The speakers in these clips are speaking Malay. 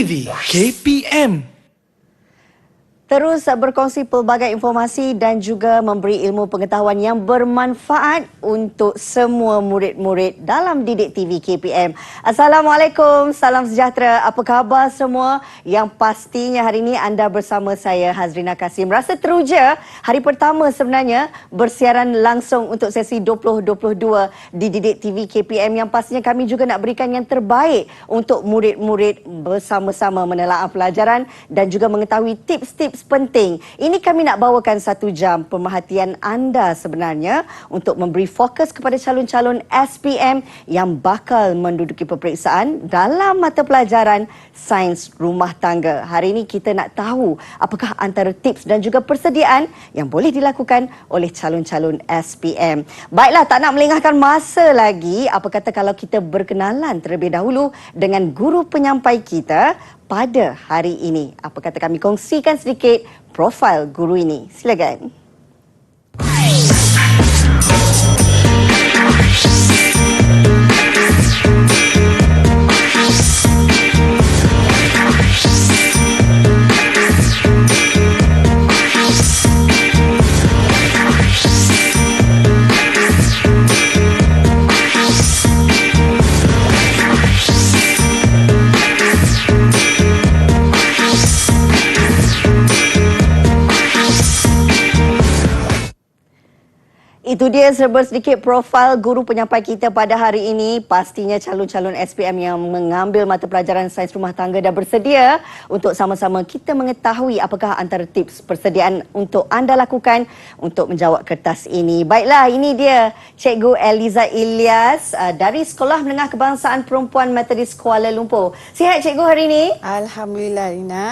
TV KPM. Terus berkongsi pelbagai informasi dan juga memberi ilmu pengetahuan yang bermanfaat untuk semua murid-murid dalam Didik TV KPM. Assalamualaikum, salam sejahtera. Apa khabar semua? Yang pastinya hari ini anda bersama saya Hazrina Kasim. Rasa teruja hari pertama sebenarnya bersiaran langsung untuk sesi 2022 di Didik TV KPM, yang pastinya kami juga nak berikan yang terbaik untuk murid-murid bersama-sama menelaah pelajaran dan juga mengetahui tips-tips penting. Ini kami nak bawakan 1 jam pemerhatian anda sebenarnya untuk memberi fokus kepada calon-calon SPM yang bakal menduduki peperiksaan dalam mata pelajaran Sains Rumah Tangga. Hari ini kita nak tahu apakah antara tips dan juga persediaan yang boleh dilakukan oleh calon-calon SPM. Baiklah, tak nak melengahkan masa lagi, apa kata kalau kita berkenalan terlebih dahulu dengan guru penyampai kita pada hari ini. Apa kata kami kongsikan sedikit profil guru ini. Silakan. Itu dia serba sedikit profil guru penyampai kita pada hari ini. Pastinya calon-calon SPM yang mengambil mata pelajaran Sains Rumah Tangga dah bersedia untuk sama-sama kita mengetahui apakah antara tips persediaan untuk anda lakukan untuk menjawab kertas ini. Baiklah, ini dia Cikgu Eliza Ilyas dari Sekolah Menengah Kebangsaan Perempuan Metodis Kuala Lumpur. Sihat Cikgu hari ini? Alhamdulillah, Rina.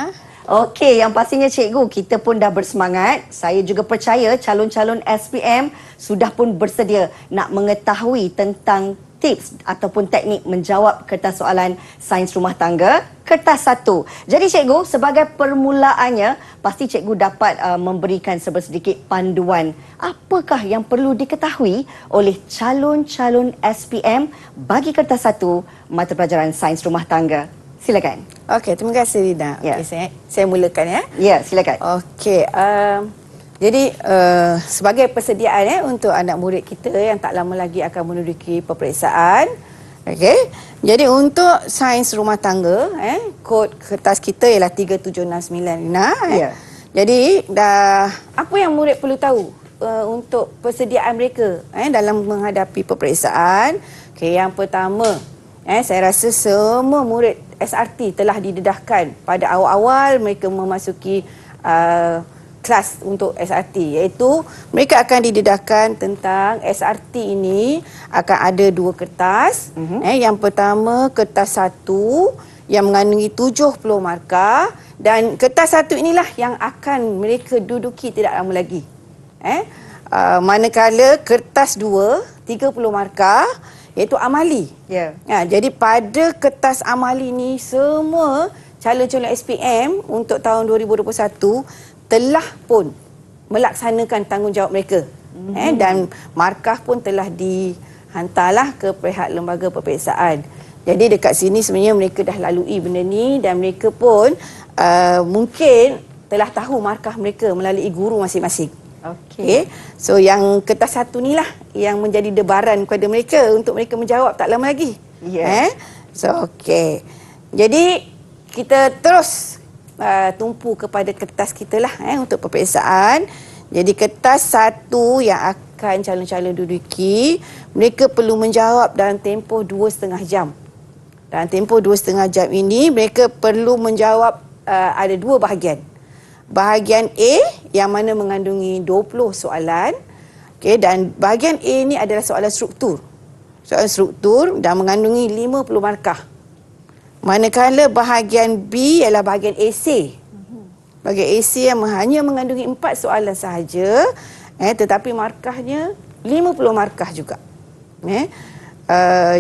Okey, yang pastinya cikgu, kita pun dah bersemangat. Saya juga percaya calon-calon SPM sudah pun bersedia nak mengetahui tentang tips ataupun teknik menjawab kertas soalan Sains Rumah Tangga kertas 1. Jadi cikgu, sebagai permulaannya, pasti cikgu dapat memberikan sedikit panduan apakah yang perlu diketahui oleh calon-calon SPM bagi kertas 1 mata pelajaran Sains Rumah Tangga. Silakan. Okey, terima kasih Rina. Ya. Okay, saya mulakan ya. Ya, silakan. Okey, jadi sebagai persediaan untuk anak murid kita yang tak lama lagi akan menduduki peperiksaan. Okey. Jadi untuk Sains Rumah Tangga, kod kertas kita ialah 3769 Rina. Ya. Jadi apa yang murid perlu tahu untuk persediaan mereka dalam menghadapi peperiksaan? Okey, yang pertama, saya rasa semua murid SRT telah didedahkan pada awal-awal mereka memasuki kelas untuk SRT, iaitu mereka akan didedahkan tentang SRT ini akan ada 2 kertas. Yang pertama kertas 1 yang mengandungi 70 markah, dan kertas 1 inilah yang akan mereka duduki tidak lama lagi. Manakala kertas 2 30 markah iaitu amali. Ya. Jadi pada kertas amali ni semua calon-calon SPM untuk tahun 2021 telah pun melaksanakan tanggungjawab mereka. Dan markah pun telah dihantarlah ke pihak lembaga peperiksaan. Jadi dekat sini sebenarnya mereka dah lalui benda ni, dan mereka pun mungkin telah tahu markah mereka melalui guru masing-masing. Okey. So yang kertas 1 ni lah yang menjadi debaran kepada mereka untuk mereka menjawab tak lama lagi. Ya. So okey. Jadi kita terus tumpu kepada kertas kita lah untuk peperiksaan. Jadi kertas 1 yang akan calon-calon duduki, mereka perlu menjawab dalam tempoh 2,5 jam. Dalam tempoh 2,5 jam ini mereka perlu menjawab ada 2 bahagian. Bahagian A yang mana mengandungi 20 soalan. Okey, dan bahagian A ini adalah soalan struktur. Soalan struktur dan mengandungi 50 markah. Manakala bahagian B ialah bahagian esei. Bahagian esei yang hanya mengandungi 4 soalan sahaja, tetapi markahnya 50 markah juga.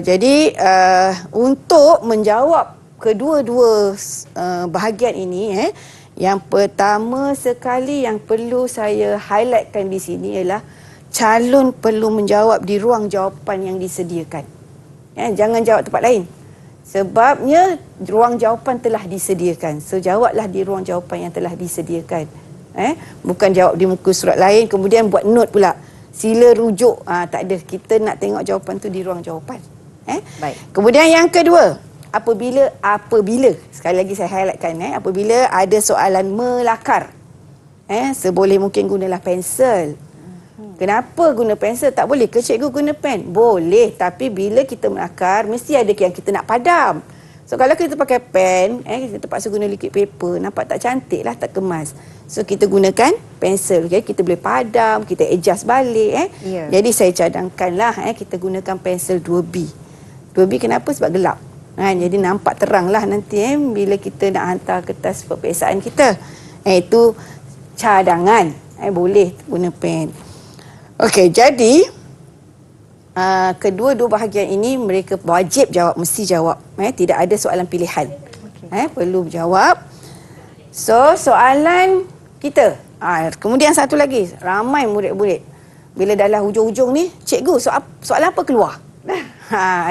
Jadi untuk menjawab kedua-dua bahagian ini, yang pertama sekali yang perlu saya highlightkan di sini ialah calon perlu menjawab di ruang jawapan yang disediakan. Jangan jawab tempat lain. Sebabnya ruang jawapan telah disediakan. So jawablah di ruang jawapan yang telah disediakan. Bukan jawab di muka surat lain kemudian buat note pula. Sila rujuk. Tak ada. Kita nak tengok jawapan tu di ruang jawapan. Baik. Kemudian yang kedua, apabila sekali lagi saya highlightkan, apabila ada soalan melakar, seboleh mungkin gunalah pensel. Kenapa guna pensel? Tak boleh ke cikgu guna pen? Boleh, tapi bila kita melakar mesti ada yang kita nak padam. So kalau kita pakai pen, kita terpaksa guna liquid paper, nampak tak cantik lah, tak kemas. So kita gunakan pensel, kita boleh padam, kita adjust balik. Ya. Jadi saya cadangkanlah kita gunakan pensel 2B. 2B kenapa? Sebab gelap. Jadi nampak terang lah nanti bila kita nak hantar kertas peperiksaan kita. Itu cadangan. Boleh guna pen. Okey, jadi kedua-dua bahagian ini mereka wajib jawab, mesti jawab. Tidak ada soalan pilihan. Perlu jawab. So, soalan kita. Kemudian satu lagi, ramai murid-murid. Bila dah lah hujung-hujung ni, cikgu, soalan apa keluar?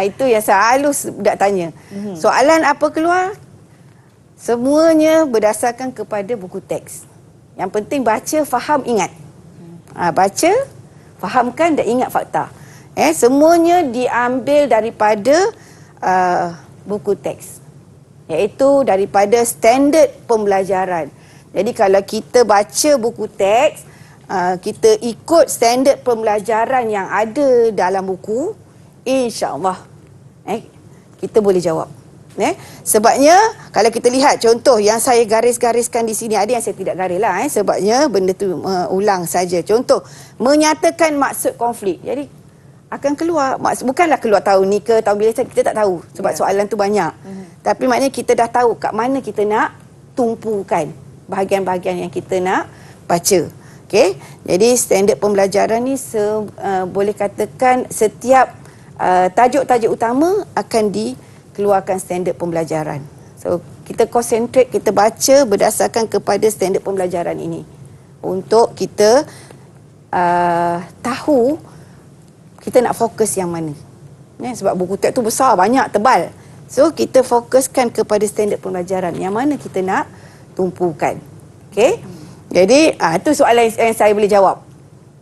Itu yang selalu budak tanya. Soalan apa keluar? Semuanya berdasarkan kepada buku teks. Yang penting baca, faham, ingat. Baca, fahamkan dan ingat fakta. Semuanya diambil daripada buku teks. Iaitu daripada standard pembelajaran. Jadi kalau kita baca buku teks, kita ikut standard pembelajaran yang ada dalam buku, insya-Allah kita boleh jawab. Sebabnya kalau kita lihat contoh yang saya garis-gariskan di sini, ada yang saya tidak garis lah, sebabnya benda tu ulang saja. Contoh, menyatakan maksud konflik. Jadi akan keluar bukanlah keluar tahun ni ke tahun bila, kita tak tahu sebab soalan tu banyak. Tapi maknanya kita dah tahu kat mana kita nak tumpukan bahagian-bahagian yang kita nak baca. Okey. Jadi standard pembelajaran ni boleh katakan setiap tajuk-tajuk utama akan dikeluarkan standard pembelajaran. So kita concentrate, kita baca berdasarkan kepada standard pembelajaran ini untuk kita tahu kita nak fokus yang mana. Sebab buku teks tu besar, banyak, tebal. So kita fokuskan kepada standard pembelajaran yang mana kita nak tumpukan. Okey. Jadi itu soalan yang saya boleh jawab.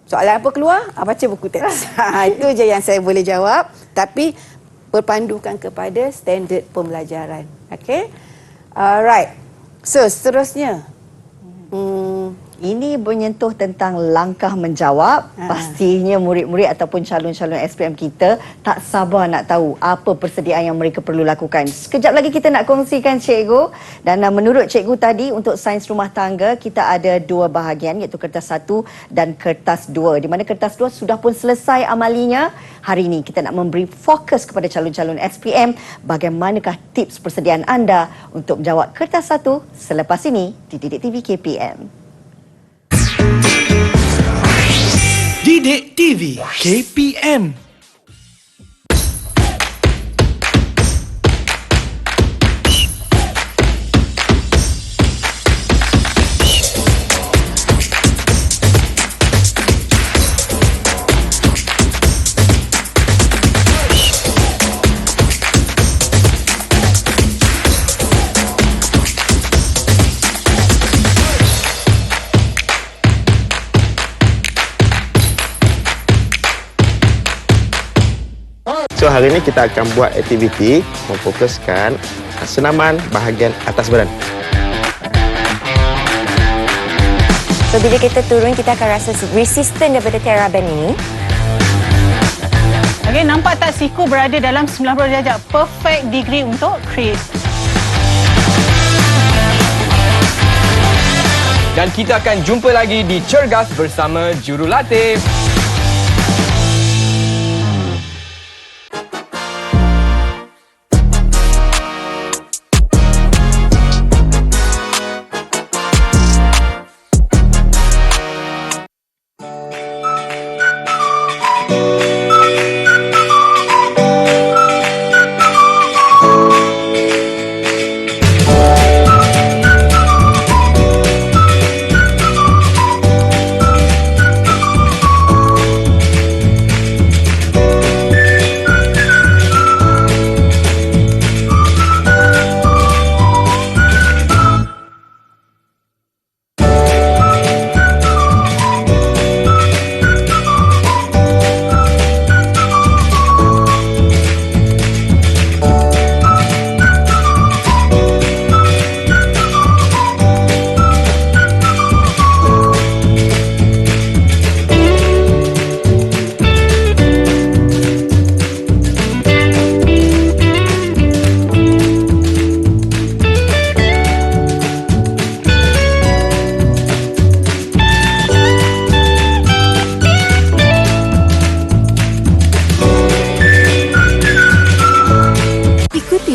Soalan apa keluar? Baca buku teks. Itu je yang saya boleh jawab. Tapi berpandukan kepada standard pembelajaran. Okey. Alright. So seterusnya. Ini menyentuh tentang langkah menjawab. Pastinya murid-murid ataupun calon-calon SPM kita tak sabar nak tahu apa persediaan yang mereka perlu lakukan. Sekejap lagi kita nak kongsikan cikgu. Dan menurut cikgu tadi untuk sains rumah tangga kita ada dua bahagian iaitu kertas 1 dan kertas 2. Di mana kertas 2 sudah pun selesai amalinya. Hari ini kita nak memberi fokus kepada calon-calon SPM bagaimanakah tips persediaan anda untuk menjawab kertas 1 selepas ini di Didik TV KPM. Didik TV KPM. So hari ini kita akan buat aktiviti memfokuskan senaman bahagian atas badan. So bila kita turun kita akan rasa resistant daripada TheraBand ini. Okey, nampak tak siku berada dalam 90 darjah. Perfect degree untuk crease. Dan kita akan jumpa lagi di Cergas bersama Jurulatih.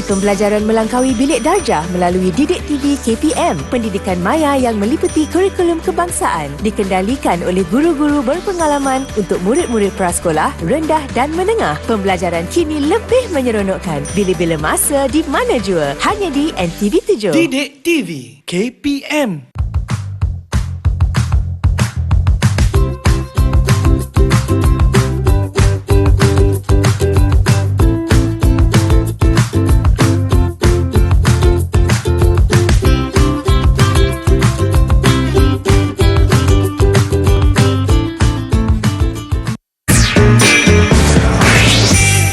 pembelajaran melangkaui bilik darjah melalui Didik TV KPM, pendidikan maya yang meliputi kurikulum kebangsaan, dikendalikan oleh guru-guru berpengalaman untuk murid-murid prasekolah, rendah dan menengah. Pembelajaran kini lebih menyeronokkan bila-bila masa di mana jua. Hanya di NTV 7. Didik TV KPM.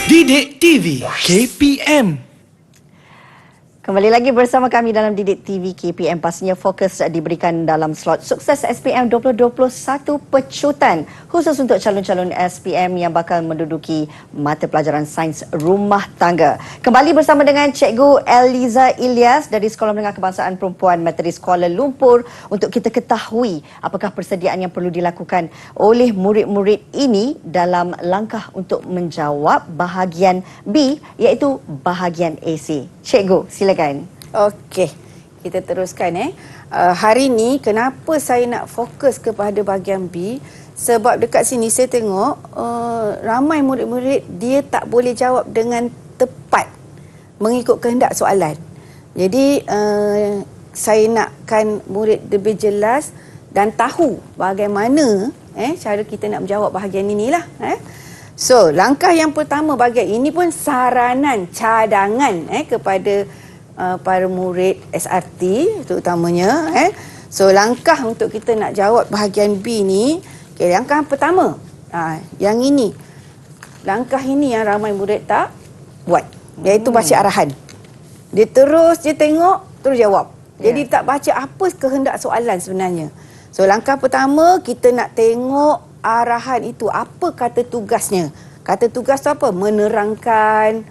Didik TV KPM. Kembali lagi bersama kami dalam Didik TV KPM. Pastinya fokus diberikan dalam slot Sukses SPM 2021 Pecutan khusus untuk calon-calon SPM yang bakal menduduki mata pelajaran sains rumah tangga. Kembali bersama dengan Cikgu Eliza Ilyas dari Sekolah Menengah Kebangsaan Perempuan Metodis Kuala Lumpur untuk kita ketahui apakah persediaan yang perlu dilakukan oleh murid-murid ini dalam langkah untuk menjawab bahagian B iaitu bahagian AC. Cikgu, silakan. Okey, kita teruskan. Hari ni kenapa saya nak fokus kepada bahagian B? Sebab dekat sini saya tengok ramai murid-murid dia tak boleh jawab dengan tepat mengikut kehendak soalan. Jadi saya nakkan murid lebih jelas dan tahu bagaimana cara kita nak menjawab bahagian inilah. So, langkah yang pertama bahagian ini pun saranan cadangan kepada para murid SRT terutamanya. So, langkah untuk kita nak jawab bahagian B ni, langkah pertama, yang ini. Langkah ini yang ramai murid tak buat, iaitu baca arahan. Dia tengok, terus jawab. Jadi tak baca apa kehendak soalan sebenarnya. So, langkah pertama kita nak tengok arahan itu, apa kata tugasnya. Kata tugas tu apa? Menerangkan,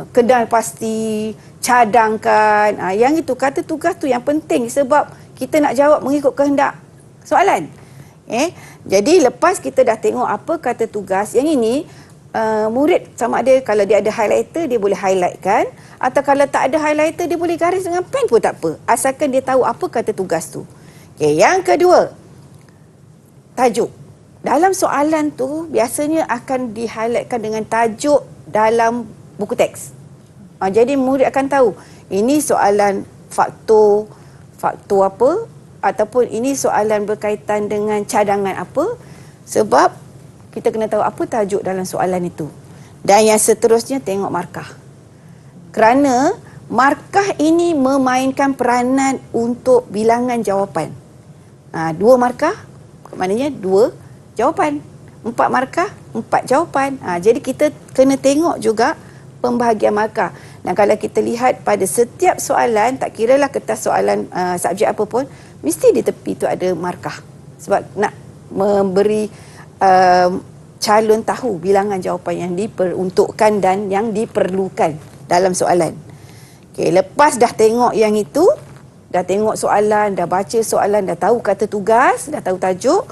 kedal pasti, cadangkan. Yang itu, kata tugas tu yang penting sebab kita nak jawab mengikut kehendak soalan. Jadi lepas kita dah tengok apa kata tugas, yang ini murid sama ada kalau dia ada highlighter dia boleh highlightkan, atau kalau tak ada highlighter dia boleh garis dengan pen pun tak apa, asalkan dia tahu apa kata tugas tu. Yang kedua, tajuk. Dalam soalan tu biasanya akan di-highlightkan dengan tajuk dalam buku teks. Jadi murid akan tahu ini soalan faktor apa, ataupun ini soalan berkaitan dengan cadangan apa, sebab kita kena tahu apa tajuk dalam soalan itu. Dan yang seterusnya tengok markah. Kerana markah ini memainkan peranan untuk bilangan jawapan. 2 markah maknanya 2 jawapan. 4 markah, 4 jawapan. Jadi kita kena tengok juga pembahagian markah. Dan kalau kita lihat pada setiap soalan, tak kiralah kertas soalan subjek apa pun, mesti di tepi tu ada markah. Sebab nak memberi calon tahu bilangan jawapan yang diperuntukkan dan yang diperlukan dalam soalan. Lepas dah tengok yang itu, dah tengok soalan, dah baca soalan, dah tahu kata tugas, dah tahu tajuk,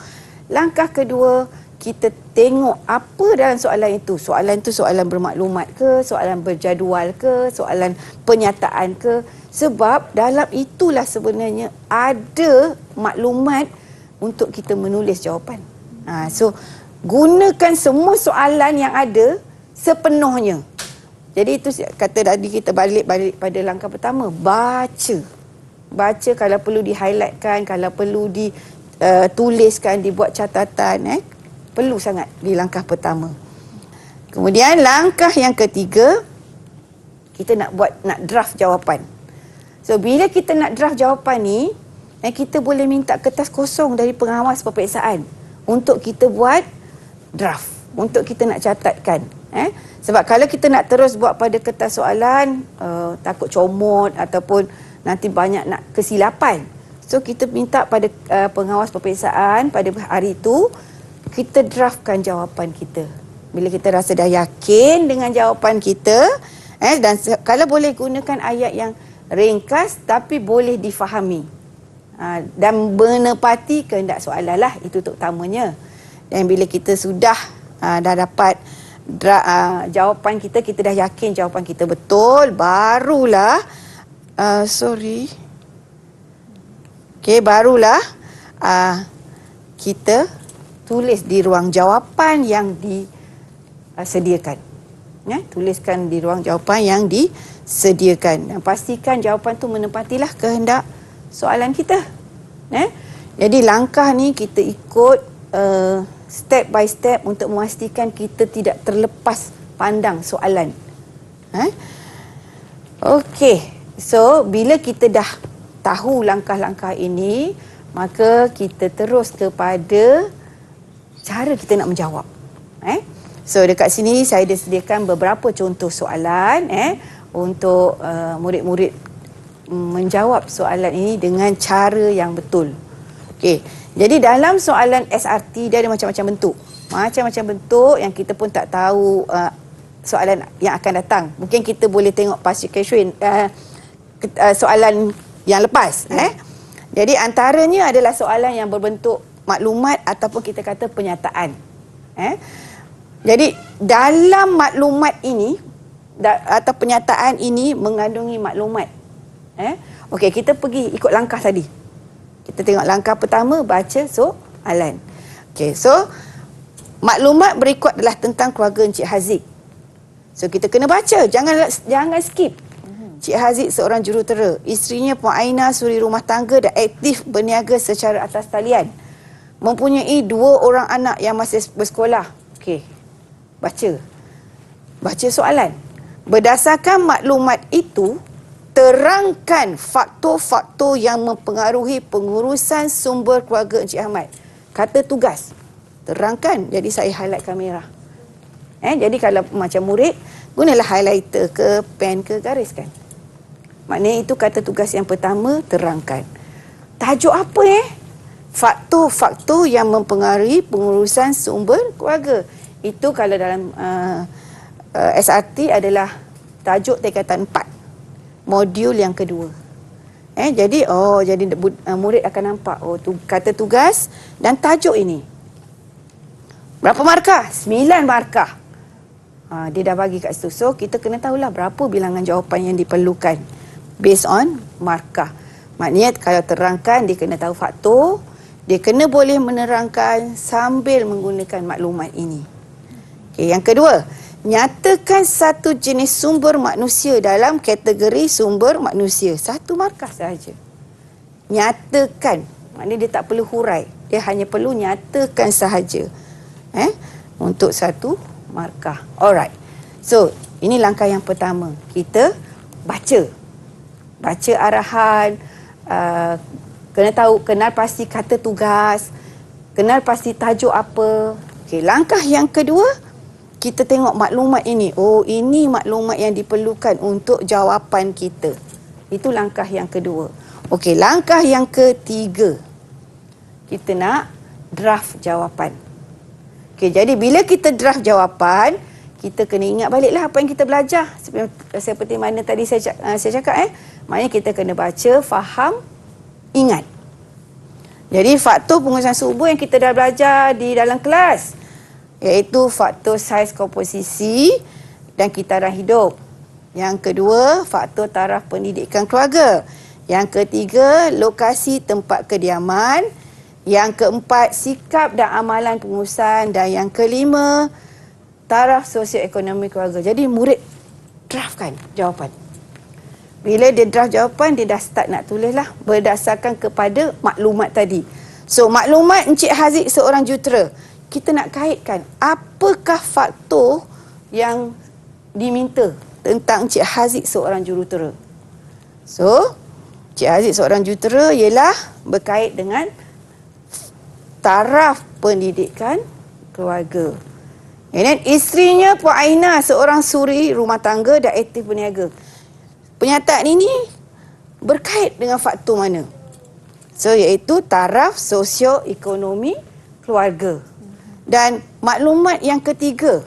langkah kedua, kita tengok apa dalam soalan itu. Soalan itu soalan bermaklumat ke, soalan berjadual ke, soalan penyataan ke. Sebab dalam itulah sebenarnya ada maklumat untuk kita menulis jawapan. So, gunakan semua soalan yang ada sepenuhnya. Jadi itu kata tadi, kita balik pada langkah pertama. Baca. Baca, kalau perlu di-highlightkan, kalau perlu tuliskan, dibuat catatan, perlu sangat di langkah pertama. Kemudian langkah yang ketiga, kita nak draft jawapan. So bila kita nak draft jawapan ni, kita boleh minta kertas kosong dari pengawas peperiksaan untuk kita buat draft, untuk kita nak catatkan. Sebab kalau kita nak terus buat pada kertas soalan, takut comot ataupun nanti banyak nak kesilapan. So kita minta pada pengawas peperiksaan pada hari itu, kita draftkan jawapan kita. Bila kita rasa dah yakin dengan jawapan kita, dan kalau boleh gunakan ayat yang ringkas tapi boleh difahami. Dan menepati kehendak soalan lah, itu terutamanya. Dan bila kita sudah dah dapat jawapan kita dah yakin jawapan kita betul, barulah barulah kita tulis di ruang jawapan yang disediakan. Tuliskan di ruang jawapan yang disediakan dan pastikan jawapan tu menempatilah kehendak soalan kita. Jadi langkah ni kita ikut step by step untuk memastikan kita tidak terlepas pandang soalan. Okey. So bila kita dah tahu langkah-langkah ini, maka kita terus kepada cara kita nak menjawab. So dekat sini saya dah sediakan beberapa contoh soalan untuk murid-murid menjawab soalan ini dengan cara yang betul. Okey. Jadi dalam soalan SRT dia ada macam-macam bentuk. Macam-macam bentuk yang kita pun tak tahu soalan yang akan datang. Mungkin kita boleh tengok past question soalan yang lepas. Jadi antaranya adalah soalan yang berbentuk maklumat ataupun kita kata penyataan. Jadi dalam maklumat ini atau penyataan ini mengandungi maklumat. Okey, kita pergi ikut langkah tadi. Kita tengok langkah pertama, baca soalan. Okey, so maklumat berikut adalah tentang keluarga Encik Haziq. So kita kena baca, jangan skip. Encik Haziq seorang jurutera. Isterinya Puan Aina suri rumah tangga dan aktif berniaga secara atas talian. Mempunyai 2 orang anak yang masih bersekolah. Okey. Baca soalan. Berdasarkan maklumat itu, terangkan faktor-faktor yang mempengaruhi pengurusan sumber keluarga Encik Ahmad. Kata tugas. Terangkan. Jadi saya highlight kamera. Jadi kalau macam murid, gunalah highlighter ke pen ke gariskan. Maknanya itu kata tugas yang pertama, terangkan. Tajuk apa Faktor-faktor yang mempengaruhi pengurusan sumber keluarga. Itu kalau dalam SRT adalah tajuk tingkatan 4. Modul yang kedua. Jadi murid akan nampak kata tugas dan tajuk ini. Berapa markah? 9 markah. Dia dah bagi kat situ. So kita kena tahulah berapa bilangan jawapan yang diperlukan based on markah. Maknanya kalau terangkan dia kena tahu faktor, dia kena boleh menerangkan sambil menggunakan maklumat ini. Okay, yang kedua, nyatakan satu jenis sumber manusia dalam kategori sumber manusia. 1 markah sahaja. Nyatakan. Maknanya dia tak perlu hurai. Dia hanya perlu nyatakan sahaja. Untuk 1 markah. Alright. So, ini langkah yang pertama. Kita baca. Baca arahan. Kenal pasti kata tugas. Kenal pasti tajuk apa. Okay, langkah yang kedua, kita tengok maklumat ini. Oh, ini maklumat yang diperlukan untuk jawapan kita. Itu langkah yang kedua. Okey, langkah yang ketiga. Kita nak draft jawapan. Okey, jadi bila kita draft jawapan, kita kena ingat baliklah apa yang kita belajar. Seperti mana tadi saya cakap. Maknanya kita kena baca, faham, ingat. Jadi faktor pengurusan sumber yang kita dah belajar di dalam kelas, iaitu faktor saiz komposisi dan kitaran hidup. Yang kedua, faktor taraf pendidikan keluarga. Yang ketiga, lokasi tempat kediaman. Yang keempat, sikap dan amalan pengurusan. Dan yang kelima, taraf sosioekonomi keluarga. Jadi murid draftkan jawapan. Bila dia draft jawapan, dia dah start nak tulis lah berdasarkan kepada maklumat tadi. So, maklumat Encik Haziq seorang jurutera. Kita nak kaitkan apakah faktor yang diminta tentang Encik Haziq seorang jurutera. So, Encik Haziq seorang jurutera ialah berkait dengan taraf pendidikan keluarga. Dan isterinya Puan Aina seorang suri rumah tangga dan aktif berniaga. Penyataan ini berkait dengan faktor mana? So, iaitu taraf sosioekonomi keluarga. Dan maklumat yang ketiga,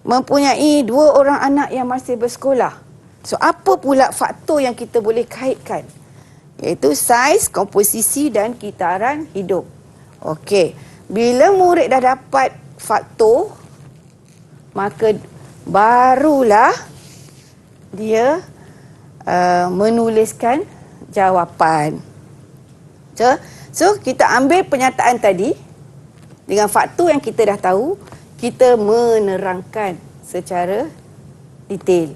mempunyai 2 orang anak yang masih bersekolah. So, apa pula faktor yang kita boleh kaitkan? Iaitu saiz, komposisi dan kitaran hidup. Okey, bila murid dah dapat faktor, maka barulah dia menuliskan jawapan. So kita ambil pernyataan tadi dengan faktor yang kita dah tahu, kita menerangkan secara detail.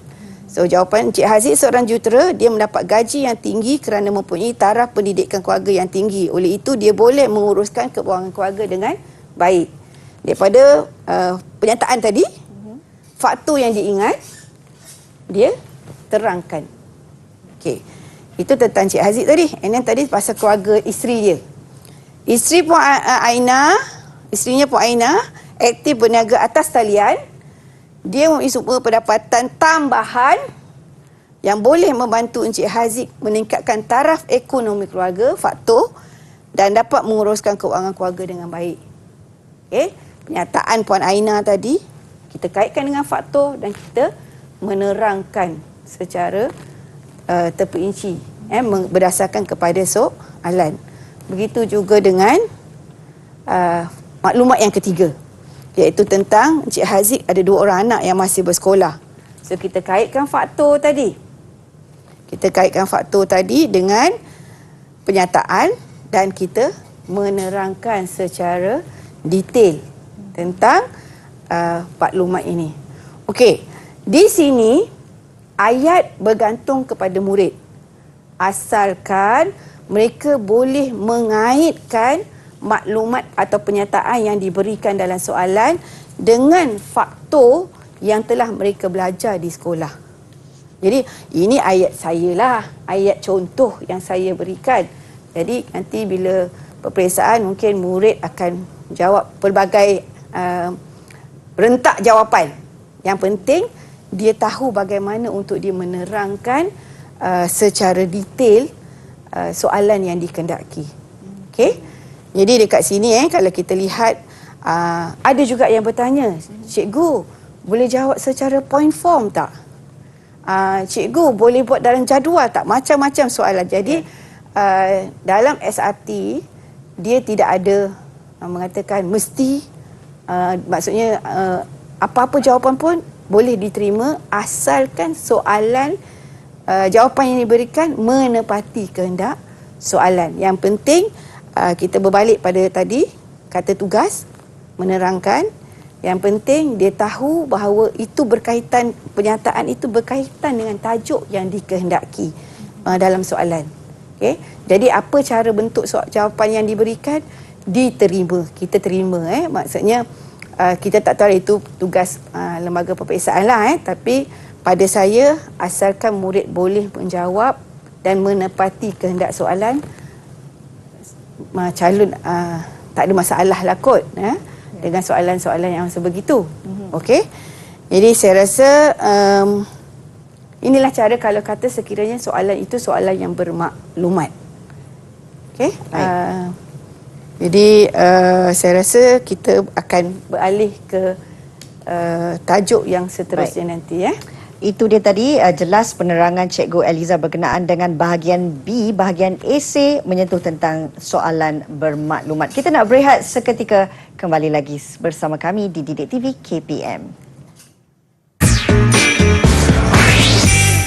So jawapan Encik Haziq seorang jurutera, dia mendapat gaji yang tinggi kerana mempunyai taraf pendidikan keluarga yang tinggi. Oleh itu dia boleh menguruskan keuangan keluarga dengan baik. Daripada pernyataan tadi, faktor yang diingat, dia terangkan. Okey. Itu tentang Encik Haziq tadi. And then tadi pasal keluarga isteri dia. Isteri Puan Aina, isterinya Puan Aina, aktif berniaga atas talian. Dia mempunyai sumber pendapatan tambahan yang boleh membantu Encik Haziq meningkatkan taraf ekonomi keluarga, faktor, dan dapat menguruskan keuangan keluarga dengan baik. Okey, pernyataan Puan Aina tadi kita kaitkan dengan faktor dan kita menerangkan secara terperinci berdasarkan kepada soalan. Begitu juga dengan maklumat yang ketiga, iaitu tentang Encik Haziq ada 2 orang anak yang masih bersekolah. So kita kaitkan faktor tadi. Kita kaitkan faktor tadi dengan pernyataan dan kita menerangkan secara detail tentang maklumat ini. Okey, di sini ayat bergantung kepada murid. Asalkan mereka boleh mengaitkan maklumat atau pernyataan yang diberikan dalam soalan dengan faktor yang telah mereka belajar di sekolah. Jadi ini ayat saya lah, ayat contoh yang saya berikan. Jadi nanti bila peperiksaan mungkin murid akan jawab pelbagai rentak jawapan. Yang penting dia tahu bagaimana untuk dia menerangkan secara detail soalan yang dikendaki. Okey? Jadi dekat sini kalau kita lihat ada juga yang bertanya, cikgu boleh jawab secara point form tak? Cikgu boleh buat dalam jadual tak? Macam-macam soalan. Jadi dalam SRT dia tidak ada mengatakan mesti, maksudnya apa-apa jawapan pun boleh diterima asalkan soalan jawapan yang diberikan menepati kehendak soalan. Yang penting kita berbalik pada tadi kata tugas, menerangkan. Yang penting dia tahu bahawa itu berkaitan, pernyataan itu berkaitan dengan tajuk yang dikehendaki dalam soalan. Okay? Jadi apa cara bentuk jawapan yang diberikan, diterima, kita terima. Maksudnya kita tak tahu itu tugas lembaga peperiksaan lah. Tapi pada saya, asalkan murid boleh menjawab dan menepati kehendak soalan, calon tak ada masalah lah kot dengan soalan-soalan yang sebegitu. Okey. Jadi saya rasa inilah cara kalau kata sekiranya soalan itu soalan yang bermaklumat. Okey. Jadi saya rasa kita akan beralih ke tajuk yang seterusnya nanti Itu dia tadi jelas penerangan Cikgu Eliza berkenaan dengan bahagian B, bahagian esei menyentuh tentang soalan bermaklumat. Kita nak berehat seketika, kembali lagi bersama kami di Didik TV KPM.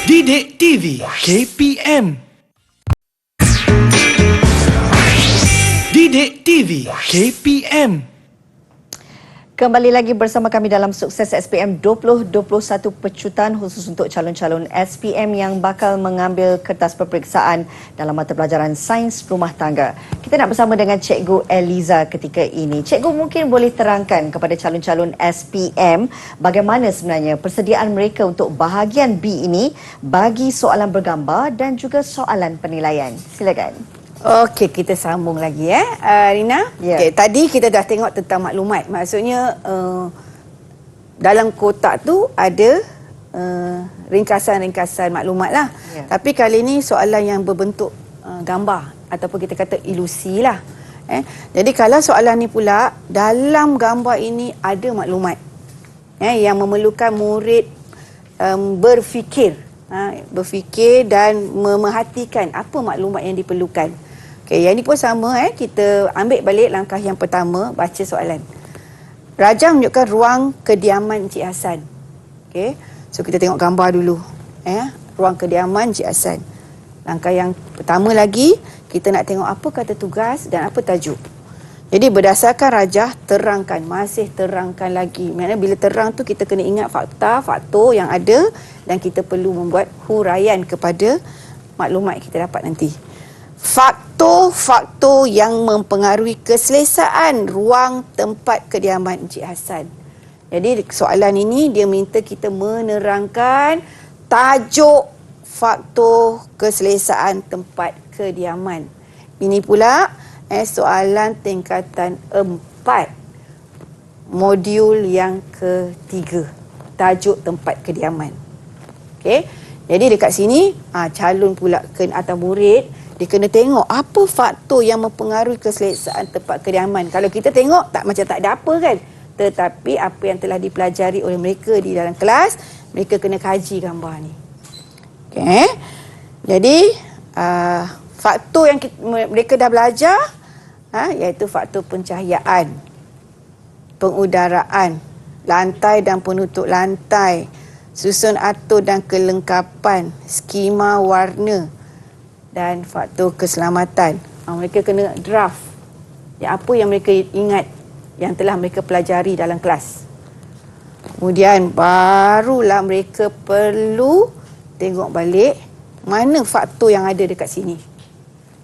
Didik TV KPM. Didik TV KPM. Kembali lagi bersama kami dalam Sukses SPM 2021 pecutan khusus untuk calon-calon SPM yang bakal mengambil kertas peperiksaan dalam mata pelajaran Sains Rumah Tangga. Kita nak bersama dengan Cikgu Eliza ketika ini. Cikgu mungkin boleh terangkan kepada calon-calon SPM bagaimana sebenarnya persediaan mereka untuk bahagian B ini bagi soalan bergambar dan juga soalan penilaian. Silakan. Okey, kita sambung lagi Rina. Ya. Okay, tadi kita dah tengok tentang maklumat. Maksudnya dalam kotak tu ada ringkasan-ringkasan maklumat lah. Ya. Tapi kali ni soalan yang berbentuk gambar ataupun kita kata ilusi lah. Jadi kalau soalan ni pula dalam gambar ini ada maklumat yang memerlukan murid berfikir dan memerhatikan apa maklumat yang diperlukan. Okay, yang ni pun sama kita ambil balik langkah yang pertama, baca soalan. Raja menunjukkan ruang kediaman Encik Hassan. Okey. So kita tengok gambar dulu. Ruang kediaman Encik Hassan. Langkah yang pertama lagi, kita nak tengok apa kata tugas dan apa tajuk. Jadi berdasarkan rajah, terangkan, masih terangkan lagi. Maksudnya bila terang tu kita kena ingat faktor yang ada dan kita perlu membuat huraian kepada maklumat yang kita dapat nanti. Faktor-faktor yang mempengaruhi keselesaan ruang tempat kediaman Encik Hassan. Jadi soalan ini dia minta kita menerangkan tajuk faktor keselesaan tempat kediaman. Ini pula soalan tingkatan 4. Modul yang ketiga. Tajuk tempat kediaman. Okey. Jadi dekat sini calon pula atau murid dia kena tengok apa faktor yang mempengaruhi keselesaan tempat kediaman. Kalau kita tengok macam tak ada apa kan. Tetapi apa yang telah dipelajari oleh mereka di dalam kelas, mereka kena kaji gambar ni. Okey. Jadi faktor yang mereka dah belajar iaitu faktor pencahayaan, pengudaraan, lantai dan penutup lantai, susun atur dan kelengkapan, skema warna dan faktor keselamatan. Mereka kena draft apa yang mereka ingat yang telah mereka pelajari dalam kelas. Kemudian barulah mereka perlu tengok balik mana faktor yang ada dekat sini.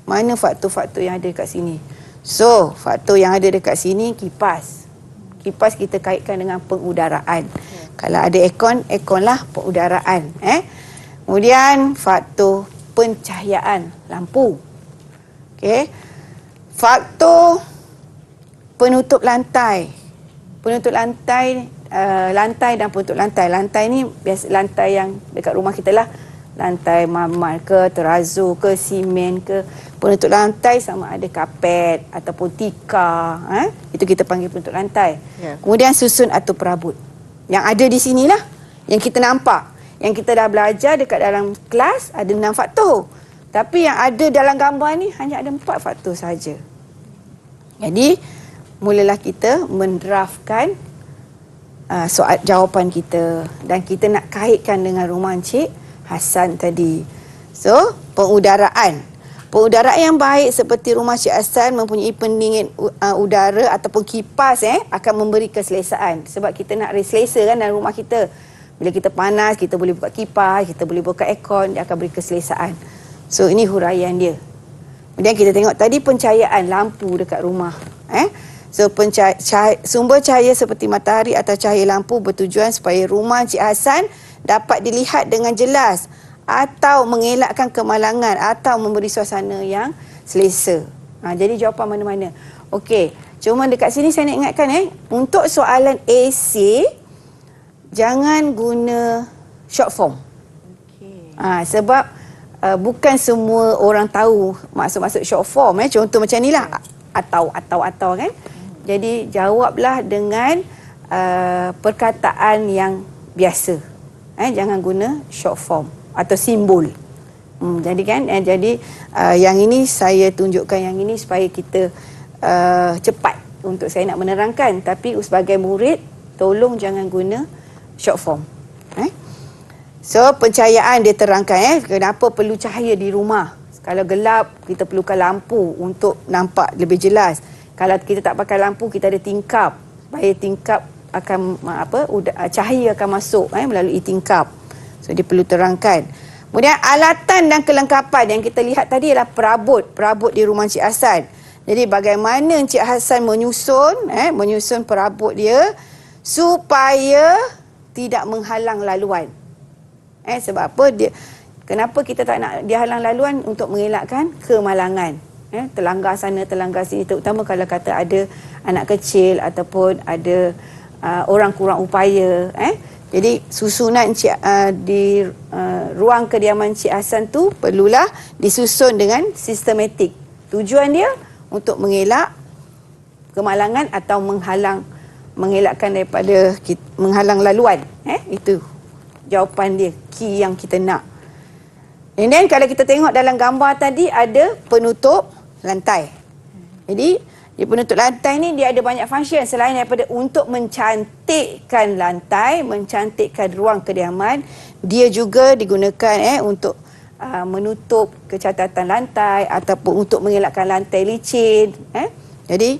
Mana faktor-faktor yang ada dekat sini. So, faktor yang ada dekat sini kipas. Kipas kita kaitkan dengan pengudaraan. Kalau ada aircon, airconlah pengudaraan. Kemudian faktor pencahayaan, lampu. Okey. Faktor penutup lantai. Penutup lantai, lantai dan penutup lantai. Lantai ni biasa lantai yang dekat rumah kita lah. Lantai marmar ke, terazu ke, simen ke. Penutup lantai sama ada kapet ataupun tikar. Itu kita panggil penutup lantai. Kemudian susun atau perabot. Yang ada di sinilah. Yang kita nampak. Yang kita dah belajar dekat dalam kelas ada 6 faktor. Tapi yang ada dalam gambar ni hanya ada 4 faktor saja. Jadi, mulalah kita mendraftkan soal jawapan kita. Dan kita nak kaitkan dengan rumah Encik Hassan tadi. So, pengudaraan. Pengudaraan yang baik seperti rumah Encik Hassan mempunyai pendingin udara ataupun kipas akan memberi keselesaan. Sebab kita nak selesa kan dalam rumah kita. Bila kita panas, kita boleh buka kipas, kita boleh buka aircon, dia akan beri keselesaan. So, ini huraian dia. Kemudian kita tengok tadi pencahayaan lampu dekat rumah. So, sumber cahaya seperti matahari atau cahaya lampu bertujuan supaya rumah Encik Hassan dapat dilihat dengan jelas atau mengelakkan kemalangan atau memberi suasana yang selesa. Jadi jawapan mana-mana. Okey, cuma dekat sini saya nak ingatkan untuk soalan AC jangan guna short form. Sebab bukan semua orang tahu maksud-maksud short form. Contoh macam ni lah. Atau kan. Jadi jawablah dengan perkataan yang biasa. Jangan guna short form atau simbol. Jadi kan, yang ini saya tunjukkan yang ini supaya kita cepat untuk saya nak menerangkan. Tapi sebagai murid, tolong jangan guna short form. So, pencahayaan dia terangkan kenapa perlu cahaya di rumah. Kalau gelap, kita perlukan lampu untuk nampak lebih jelas. Kalau kita tak pakai lampu, kita ada tingkap. Supaya tingkap akan cahaya akan masuk melalui tingkap. So dia perlu terangkan. Kemudian alatan dan kelengkapan yang kita lihat tadi adalah perabot di rumah Encik Hassan. Jadi bagaimana Encik Hassan menyusun perabot dia supaya tidak menghalang laluan. Sebab apa kenapa kita tak nak dia halang laluan? Untuk mengelakkan kemalangan. Terlanggar sana, terlanggar sini, terutama kalau kata ada anak kecil ataupun ada orang kurang upaya. Jadi susunan di ruang kediaman Encik Hassan tu perlulah disusun dengan sistematik. Tujuan dia untuk mengelak kemalangan atau mengelakkan daripada menghalang laluan. Itu jawapan dia, key yang kita nak. And then kalau kita tengok dalam gambar tadi ada penutup lantai. Jadi Di penutup lantai ni dia ada banyak function selain daripada untuk mencantikkan lantai, mencantikkan ruang kediaman, dia juga digunakan untuk menutup kecacatan lantai ataupun untuk mengelakkan lantai licin. Jadi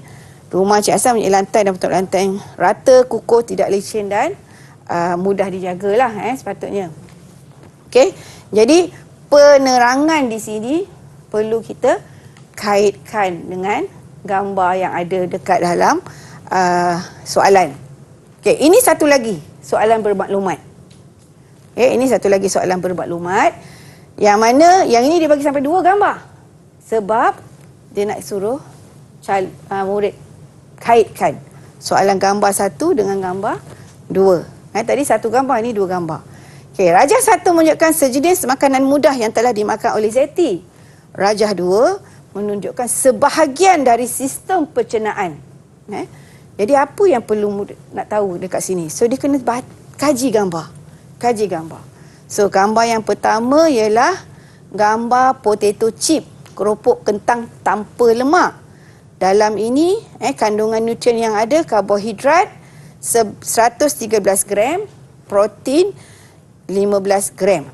rumah Cik Hassan punya lantai dan penutup lantai yang rata, kukuh, tidak licin dan mudah dijagalah sepatutnya. Okey. Jadi penerangan di sini perlu kita kaitkan dengan gambar yang ada dekat dalam soalan. Okey, ini satu lagi soalan bermaklumat. Ini satu lagi soalan bermaklumat yang mana yang ini dia bagi sampai 2 gambar. Sebab dia nak suruh murid kaitkan soalan gambar 1 dengan gambar 2. Tadi 1 gambar, ini 2 gambar. Okey, rajah 1 menunjukkan sejenis makanan mudah yang telah dimakan oleh Zeti. Rajah 2 menunjukkan sebahagian dari sistem pencernaan. Jadi apa yang perlu murid nak tahu dekat sini? So dia kena kaji gambar. Kaji gambar. So gambar yang pertama ialah gambar potato chip, keropok kentang tanpa lemak. Dalam ini kandungan nutrien yang ada karbohidrat 113 gram, protein 15 gram.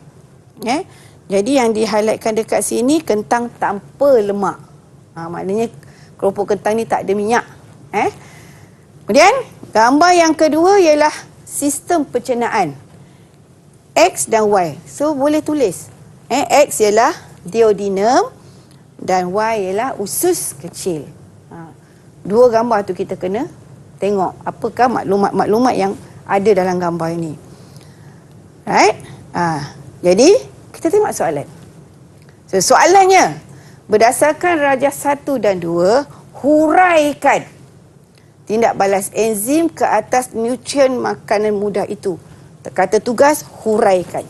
Jadi yang di-highlightkan dekat sini kentang tanpa lemak. Maknanya keropok kentang ni tak ada minyak. Kemudian gambar yang kedua ialah sistem pencernaan. X dan Y. So boleh tulis. X ialah duodenum dan Y ialah usus kecil. 2 gambar tu kita kena tengok apakah maklumat-maklumat yang ada dalam gambar ini. Right? Jadi kita tengok soalan. So, soalannya, berdasarkan rajah 1 dan 2, huraikan tindak balas enzim ke atas nutrien makanan mudah itu. Kata tugas, huraikan.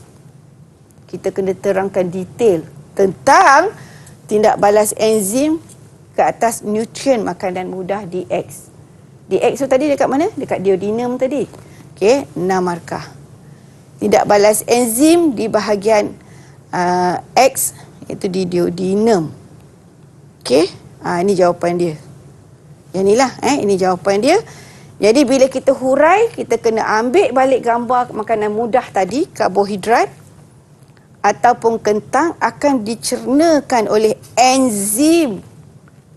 Kita kena terangkan detail tentang tindak balas enzim ke atas nutrien makanan mudah DX. DX tu tadi dekat mana? Dekat duodenum tadi. Okey, 6 markah. Tindak balas enzim di bahagian X iaitu di duodenum. Okey, ini jawapan dia. Yang inilah ini jawapan dia. Jadi bila kita hurai, kita kena ambil balik gambar makanan mudah tadi, karbohidrat ataupun kentang akan dicernakan oleh enzim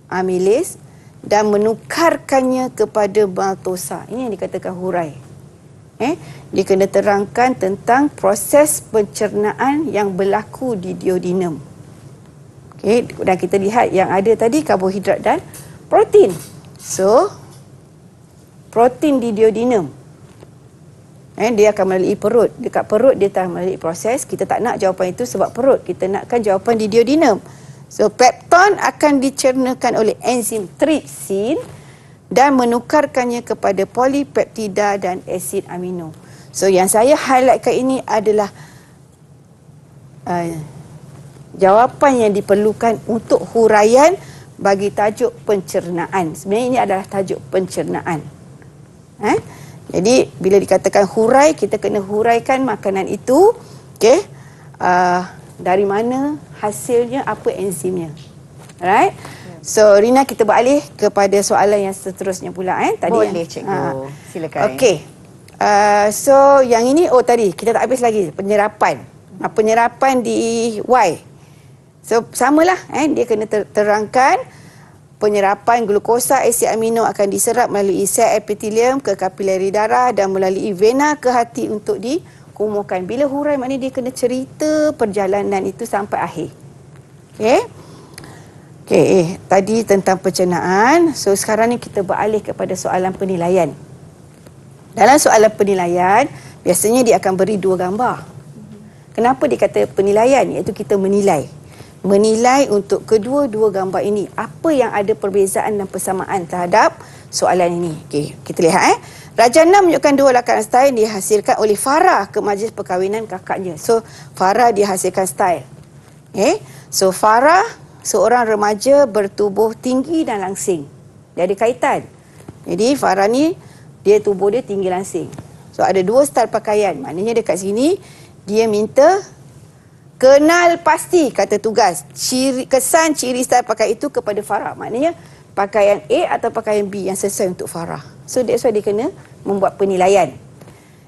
amilis dan menukarkannya kepada maltosa. Ini yang dikatakan hurai. Dia kena terangkan tentang proses pencernaan yang berlaku di duodenum. Okey, dan kita lihat yang ada tadi karbohidrat dan protein. So, protein di duodenum. Dia akan melalui perut. Dekat perut dia akan melalui proses. Kita tak nak jawapan itu sebab perut. Kita nakkan jawapan di duodenum. So, pepton akan dicernakan oleh enzim trypsin dan menukarkannya kepada polipeptida dan asid amino. So yang saya highlightkan ini adalah jawapan yang diperlukan untuk huraian bagi tajuk pencernaan. Sebenarnya ini adalah tajuk pencernaan. Jadi bila dikatakan hurai, kita kena huraikan makanan itu. Okey, dari mana hasilnya, apa enzimnya. Alright. So Rina, kita beralih kepada soalan yang seterusnya pula. Tadi boleh cikgu, silakan. Okey. So yang ini tadi kita tak habis lagi penyerapan. Penyerapan di Y. So samalah dia kena terangkan penyerapan glukosa asid amino akan diserap melalui sel epitelium ke kapilari darah dan melalui vena ke hati untuk dikumuhkan. Bila hurai maknanya dia kena cerita perjalanan itu sampai akhir. Okey. Okey, tadi tentang pencernaan. So sekarang ni kita beralih kepada soalan penilaian. Dalam soalan penilaian, biasanya dia akan beri 2 gambar. Kenapa dikata penilaian? Iaitu kita menilai. Menilai untuk kedua-dua gambar ini. Apa yang ada perbezaan dan persamaan terhadap soalan ini. Okey, kita lihat. Rajah 6 menunjukkan 2 lakaran style dihasilkan oleh Farah ke majlis perkahwinan kakaknya. So, Farah dihasilkan style. Okey, so Farah seorang remaja bertubuh tinggi dan langsing. Dia ada kaitan. Jadi Farah ni, tubuh dia tinggi langsing. So ada 2 style pakaian. Maknanya dekat sini, dia minta kenal pasti, kata tugas, kesan ciri style pakai itu kepada Farah. Maknanya pakaian A atau pakaian B yang sesuai untuk Farah. So that's why dia kena membuat penilaian.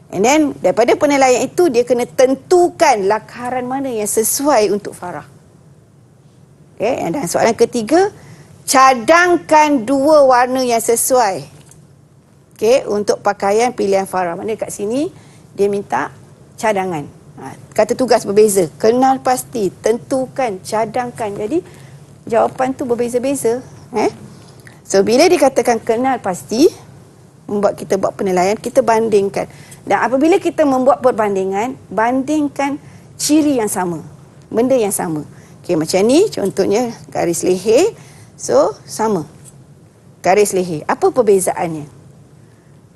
And then daripada penilaian itu dia kena tentukan lakaran mana yang sesuai untuk Farah. Okay, dan soalan ketiga, cadangkan 2 warna yang sesuai. Okay, untuk pakaian pilihan Farah. Mana kat sini dia minta cadangan. Kata tugas berbeza. Kenal pasti, tentukan, cadangkan. Jadi jawapan tu berbeza-beza. So bila dikatakan kenal pasti, membuat kita buat penilaian, kita bandingkan. Dan apabila kita membuat perbandingan, bandingkan ciri yang sama, benda yang sama. Okey, macam ni contohnya garis leher. So sama. Garis leher. Apa perbezaannya?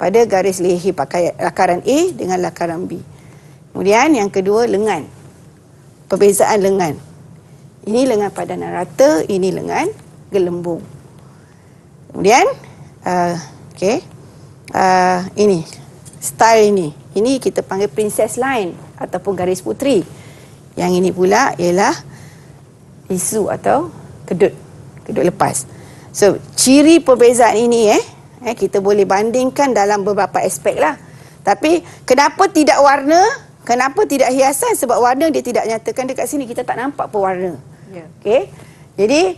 Pada garis leher pakai lakaran A dengan lakaran B. Kemudian yang kedua, lengan. Perbezaan lengan. Ini lengan padanan rata, ini lengan gelembung. Kemudian ini style ini kita panggil princess line ataupun garis puteri. Yang ini pula ialah isu atau kedut lepas. So ciri perbezaan ini kita boleh bandingkan dalam beberapa aspek lah. Tapi kenapa tidak warna, kenapa tidak hiasan? Sebab warna dia tidak nyatakan dekat sini, kita tak nampak pun warna. Okey. Jadi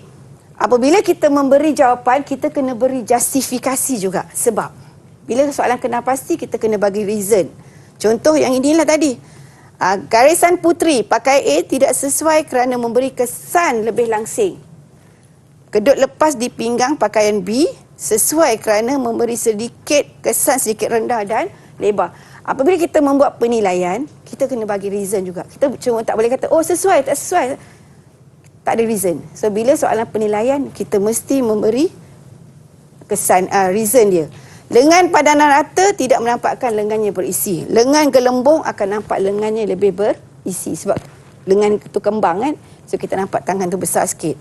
apabila kita memberi jawapan, kita kena beri justifikasi juga. Sebab bila soalan kenal pasti, kita kena bagi reason. Contoh yang inilah tadi. Garisan puteri pakai A tidak sesuai kerana memberi kesan lebih langsing. Kedut lepas di pinggang pakaian B sesuai kerana memberi kesan sedikit rendah dan lebar. Apabila kita membuat penilaian, kita kena bagi reason juga. Kita cuma tak boleh kata, oh sesuai, tak sesuai. Tak ada reason. So bila soalan penilaian, kita mesti memberi kesan, reason dia. Lengan padanan rata tidak menampakkan lengannya berisi. Lengan gelembung akan nampak lengannya lebih berisi. Sebab lengan itu kembang kan. So kita nampak tangan tu besar sikit.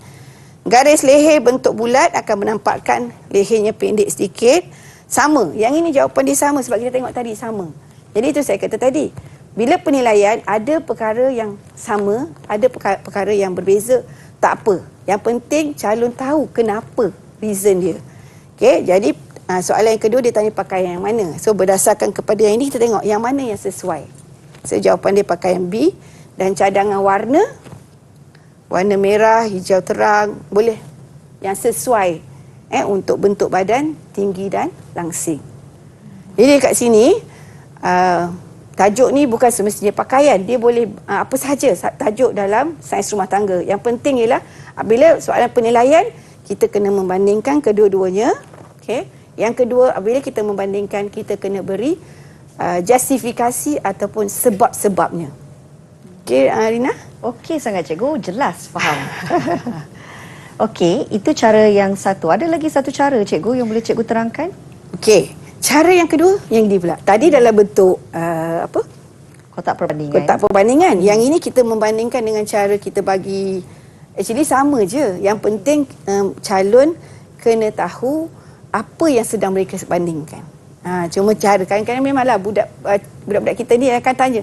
Garis leher bentuk bulat akan menampakkan lehernya pendek sedikit. Sama. Yang ini jawapan dia sama sebab kita tengok tadi sama. Jadi itu saya kata tadi. Bila penilaian ada perkara yang sama, ada perkara yang berbeza, tak apa. Yang penting calon tahu kenapa reason dia. Okey, jadi soalan yang kedua dia tanya pakaian yang mana. So berdasarkan kepada yang ini kita tengok yang mana yang sesuai. So jawapan dia pakaian B dan cadangan warna merah, hijau terang, boleh yang sesuai untuk bentuk badan tinggi dan langsing. Jadi kat sini tajuk ni bukan semestinya pakaian, dia boleh apa sahaja tajuk dalam sains rumah tangga. Yang penting ialah bila soalan penilaian kita kena membandingkan kedua-duanya. Okey. Yang kedua, bila kita membandingkan, kita kena beri justifikasi ataupun sebab-sebabnya. Okey, Rina? Okey sangat cikgu, jelas, faham. Okey, itu cara yang satu. Ada lagi satu cara cikgu yang boleh cikgu terangkan? Okey, cara yang kedua yang ini pula. Tadi dalam bentuk Kotak perbandingan. Kotak perbandingan. Yang ini kita membandingkan dengan cara kita bagi, actually sama je. Yang penting calon kena tahu apa yang sedang mereka bandingkan. Cuma cara kadang-kadang memanglah budak-budak kita ni akan tanya,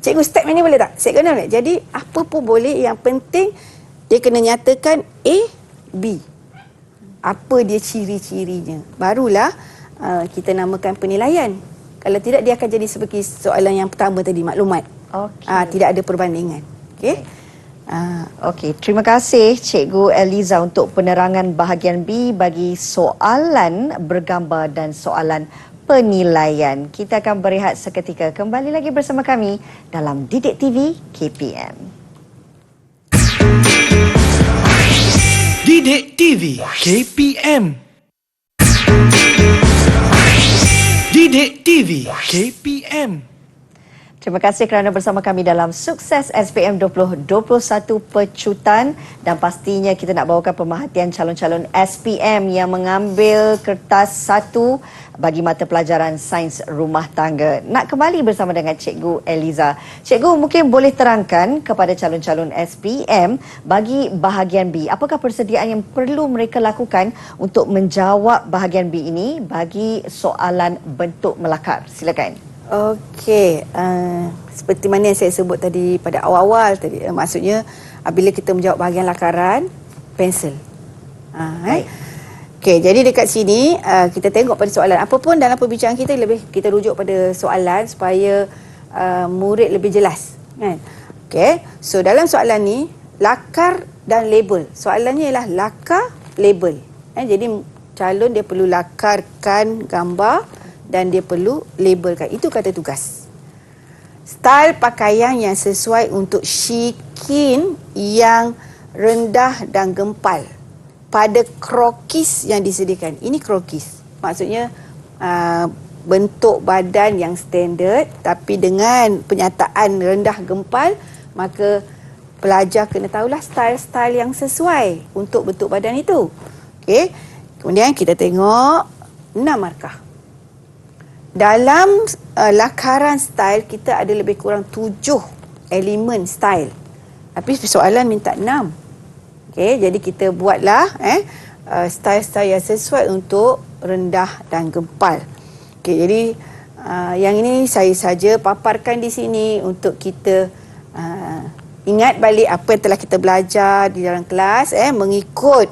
cikgu step ini boleh tak? Cikgu boleh. Jadi apa pun boleh, yang penting dia kena nyatakan A, B. Apa dia ciri-cirinya. Barulah kita namakan penilaian. Kalau tidak dia akan jadi seperti soalan yang pertama tadi, maklumat. Tidak ada perbandingan. Okey. Okey, terima kasih Cikgu Eliza untuk penerangan bahagian B bagi soalan bergambar dan soalan penilaian. Kita akan berehat seketika. Kembali lagi bersama kami dalam Didik TV KPM. Didik TV KPM. Didik TV KPM. Terima kasih kerana bersama kami dalam Sukses SPM 2021 Pecutan, dan pastinya kita nak bawakan pemerhatian calon-calon SPM yang mengambil kertas 1 bagi mata pelajaran Sains Rumah Tangga. Nak kembali bersama dengan Cikgu Eliza. Cikgu mungkin boleh terangkan kepada calon-calon SPM bagi bahagian B, apakah persediaan yang perlu mereka lakukan untuk menjawab bahagian B ini bagi soalan bentuk melakar. Silakan. Okey, seperti mana yang saya sebut tadi pada awal-awal tadi, maksudnya bila kita menjawab bahagian lakaran, pensel. Okey, jadi dekat sini kita tengok pada soalan. Apa pun dalam perbincangan kita lebih kita rujuk pada soalan supaya murid lebih jelas, kan? Okey, so dalam soalan ni lakar dan label. Soalannya ialah lakar, label. Jadi calon dia perlu lakarkan gambar dan dia perlu labelkan. Itu kata tugas. Style pakaian yang sesuai untuk syikin yang rendah dan gempal pada krokis yang disediakan. Ini krokis. Maksudnya bentuk badan yang standard tapi dengan penyataan rendah gempal, maka pelajar kena tahulah style-style yang sesuai untuk bentuk badan itu. Okey. Kemudian kita tengok 6 markah. Dalam lakaran style kita ada lebih kurang 7 elemen style. Tapi soalan minta 6. Okey, jadi kita buatlah style-style yang sesuai untuk rendah dan gempal. Okey, jadi yang ini saya saja paparkan di sini untuk kita ingat balik apa yang telah kita belajar di dalam kelas, mengikut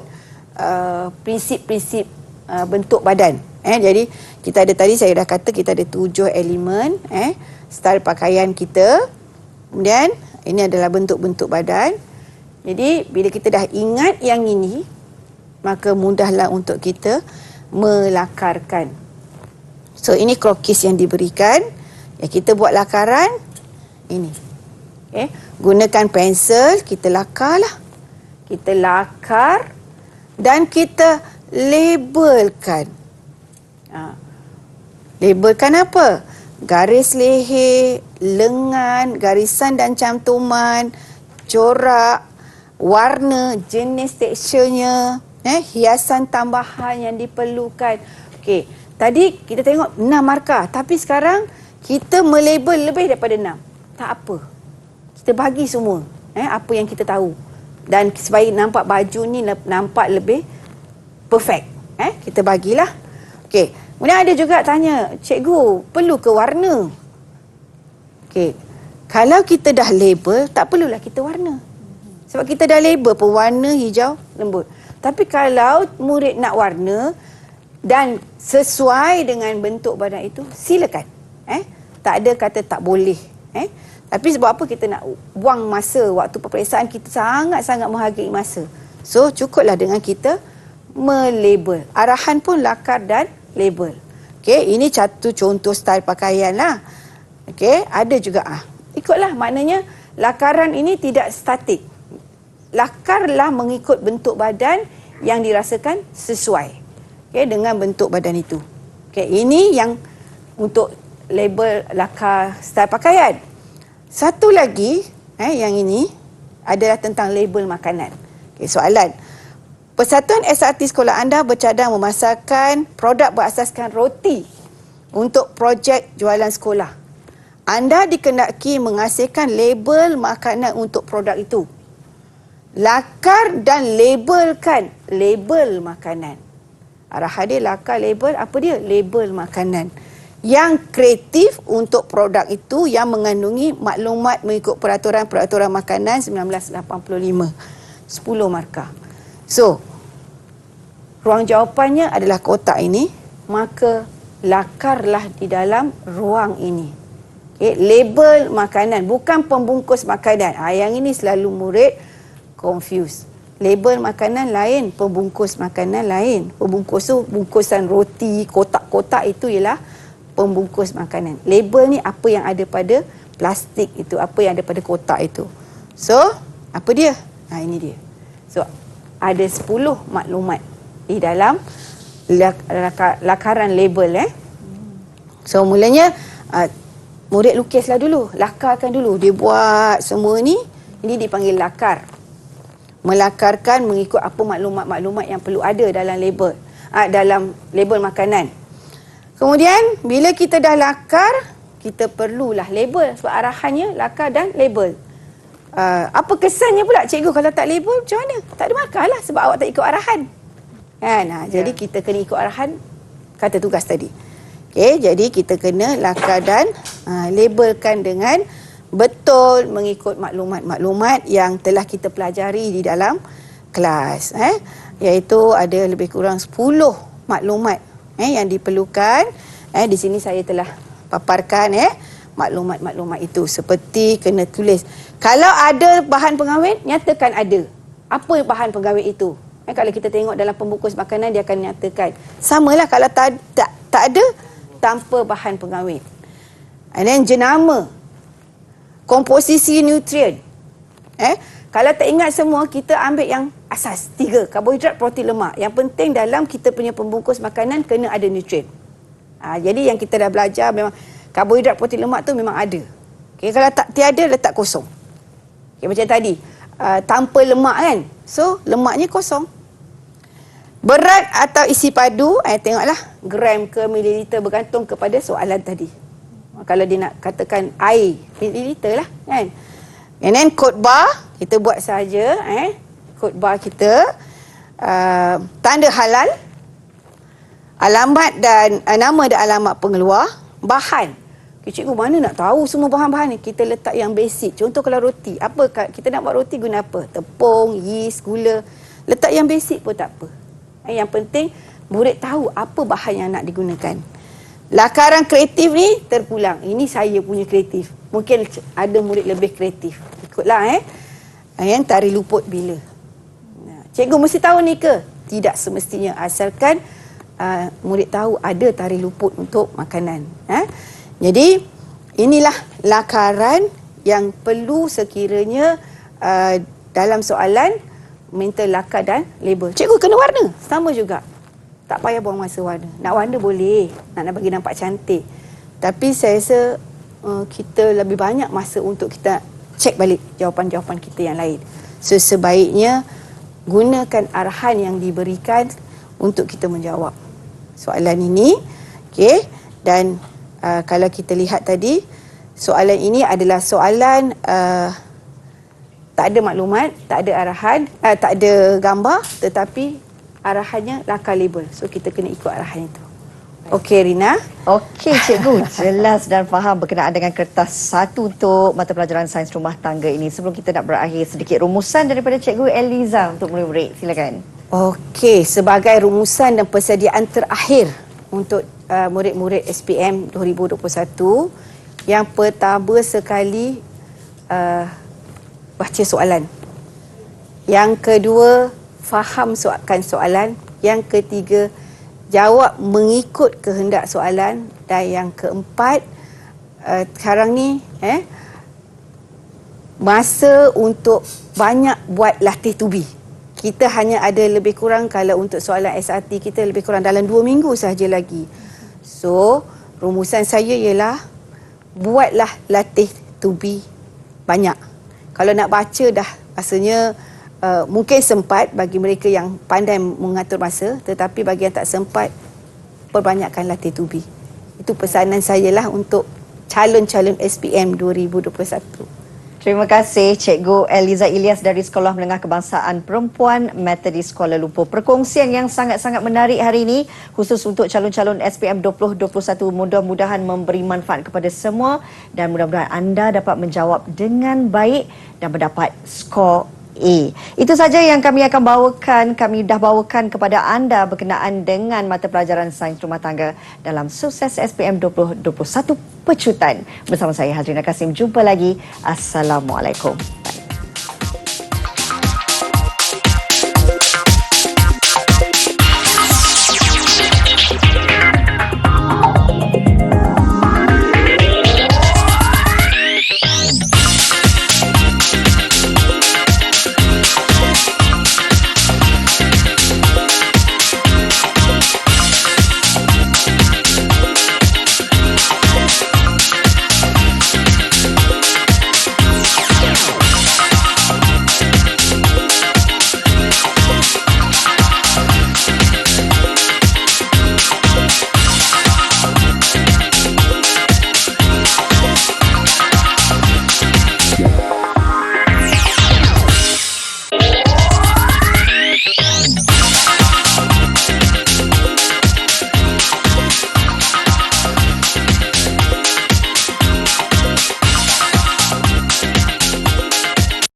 prinsip-prinsip bentuk badan. Jadi kita ada tadi saya dah kata kita ada 7 elemen style pakaian kita. Kemudian ini adalah bentuk-bentuk badan. Jadi bila kita dah ingat yang ini, maka mudahlah untuk kita melakarkan. So ini krokis yang diberikan. Ya, kita buat lakaran ini. Okay. Gunakan pensel, kita lakarlah. Kita lakar dan kita labelkan. Labelkan apa? Garis leher, lengan, garisan dan cantuman, corak, warna, jenis teksturnya, hiasan tambahan yang diperlukan. Okey, tadi kita tengok 6 markah, tapi sekarang kita melabel lebih daripada 6. Tak apa. Kita bagi semua apa yang kita tahu. Dan supaya nampak baju ni nampak lebih perfect. Kita bagilah. Okey, kemudian ada juga tanya, cikgu, perlu ke warna? Okey, kalau kita dah label, tak perlulah kita warna. Sebab kita dah label pewarna hijau lembut. Tapi kalau murid nak warna dan sesuai dengan bentuk badan itu, silakan. Tak ada kata tak boleh. Tapi sebab apa kita nak buang masa waktu peperiksaan, kita sangat-sangat menghargai masa. So cukuplah dengan kita melabel. Arahan pun lakar dan label. Okey, ini satu contoh style pakaian lah. Okey, ada juga ikutlah, maknanya lakaran ini tidak statik. Lakarlah mengikut bentuk badan yang dirasakan sesuai dengan bentuk badan itu. Ini yang untuk label lakar style pakaian. Satu lagi yang ini adalah tentang label makanan. Soalan, Persatuan SRT sekolah anda bercadang memasarkan produk berasaskan roti untuk projek jualan sekolah. Anda dikenaki menghasilkan label makanan untuk produk itu. Lakar dan labelkan label makanan. Arahan dia lakar, label, apa dia? Label makanan. Yang kreatif untuk produk itu yang mengandungi maklumat mengikut peraturan-peraturan makanan 1985. 10 markah. So, ruang jawapannya adalah kotak ini, maka lakarlah di dalam ruang ini. Label makanan, bukan pembungkus makanan. Yang ini selalu murid confuse. Label makanan lain, pembungkus makanan lain. Pembungkus tu bungkusan roti, kotak-kotak itu ialah pembungkus makanan. Label ni apa yang ada pada plastik itu, apa yang ada pada kotak itu. So, apa dia? Ini dia. So, ada 10 maklumat di dalam lakaran label. So, mulanya murid lukislah dulu, lakarkan dulu. Dia buat semua ni, ini dipanggil lakar. Melakarkan mengikut apa maklumat-maklumat yang perlu ada dalam label, dalam label makanan. Kemudian bila kita dah lakar, kita perlulah label sebab arahannya lakar dan label. Apa kesannya pula cikgu kalau tak label, macam mana? Tak ada markah lah sebab awak tak ikut arahan. Kan? Jadi kita kena ikut arahan kata tugas tadi. Okey, jadi kita kena lakar dan labelkan dengan betul mengikut maklumat-maklumat yang telah kita pelajari di dalam kelas. iaitu ada lebih kurang 10 maklumat yang diperlukan. Di sini saya telah paparkan maklumat-maklumat itu, seperti kena tulis. Kalau ada bahan pengawet, nyatakan ada. Apa bahan pengawet itu? Kalau kita tengok dalam pembungkus makanan, dia akan nyatakan. Samalah kalau tak ada, tanpa bahan pengawet. And then jenama, komposisi nutrien. Kalau tak ingat semua, kita ambil yang asas 3, karbohidrat, protein, lemak. Yang penting dalam kita punya pembungkus makanan kena ada nutrien. Jadi yang kita dah belajar memang karbohidrat, protein, lemak tu memang ada. Okay, kalau tiada, letak kosong. Okay, macam tadi, tanpa lemak kan. So, lemaknya kosong. Berat atau isi padu, tengoklah gram ke mililiter bergantung kepada soalan tadi. Kalau dia nak katakan air, mililiter lah kan. And then kod bar, kita buat saja. Kod bar kita, tanda halal, alamat dan nama dan alamat pengeluar, bahan. Cikgu mana nak tahu semua bahan-bahan ni? Kita letak yang basic. Contoh kalau roti, apa kita nak buat roti guna apa? Tepung, yeast, gula. Letak yang basic pun tak apa. Yang penting murid tahu apa bahan yang nak digunakan. Lakaran kreatif ni terpulang. Ini saya punya kreatif. Mungkin ada murid lebih kreatif. Ikutlah yang tari luput bila. Cikgu mesti tahu ni ke? Tidak semestinya, asalkan murid tahu ada tari luput untuk makanan. Jadi inilah lakaran yang perlu sekiranya dalam soalan minta lakar dan label. Cikgu kena warna, sama juga. Tak payah buang masa warna. Nak warna boleh, nak bagi nampak cantik. Tapi saya rasa kita lebih banyak masa untuk kita cek balik jawapan-jawapan kita yang lain. So sebaiknya gunakan arahan yang diberikan untuk kita menjawab soalan ini. Okey, dan kalau kita lihat tadi, soalan ini adalah soalan tak ada maklumat, tak ada arahan, tak ada gambar, tetapi arahannya lakar label. So kita kena ikut arahan itu. Okey Rina. Okey cikgu, jelas dan faham berkenaan dengan kertas 1 untuk mata pelajaran sains rumah tangga ini. Sebelum kita nak berakhir, sedikit rumusan daripada cikgu Eliza untuk murid-murid. Silakan. Okey, sebagai rumusan dan persediaan terakhir untuk murid-murid SPM 2021, yang pertama sekali baca soalan. Yang kedua, faham soalan. Yang ketiga, jawab mengikut kehendak soalan. Dan yang keempat, sekarang ni masa untuk banyak buat latih tubi. Kita hanya ada lebih kurang, kalau untuk soalan SRT kita lebih kurang dalam 2 minggu sahaja lagi. So, rumusan saya ialah buatlah latih tubi banyak. Kalau nak baca dah rasanya mungkin sempat bagi mereka yang pandai mengatur masa, tetapi bagi yang tak sempat, perbanyakkan latih tubi. Itu pesanan saya lah untuk calon-calon SPM 2021. Terima kasih Cikgu Eliza Ilyas dari Sekolah Menengah Kebangsaan Perempuan Methodist Kuala Lumpur. Perkongsian yang sangat-sangat menarik hari ini khusus untuk calon-calon SPM 2021. Mudah-mudahan memberi manfaat kepada semua dan mudah-mudahan anda dapat menjawab dengan baik dan mendapat skor A. Itu saja yang kami akan bawakan. Kami dah bawakan kepada anda berkenaan dengan mata pelajaran sains rumah tangga dalam Sukses SPM 2021 Pecutan. Bersama saya Hazrina Kasim. Jumpa lagi. Assalamualaikum.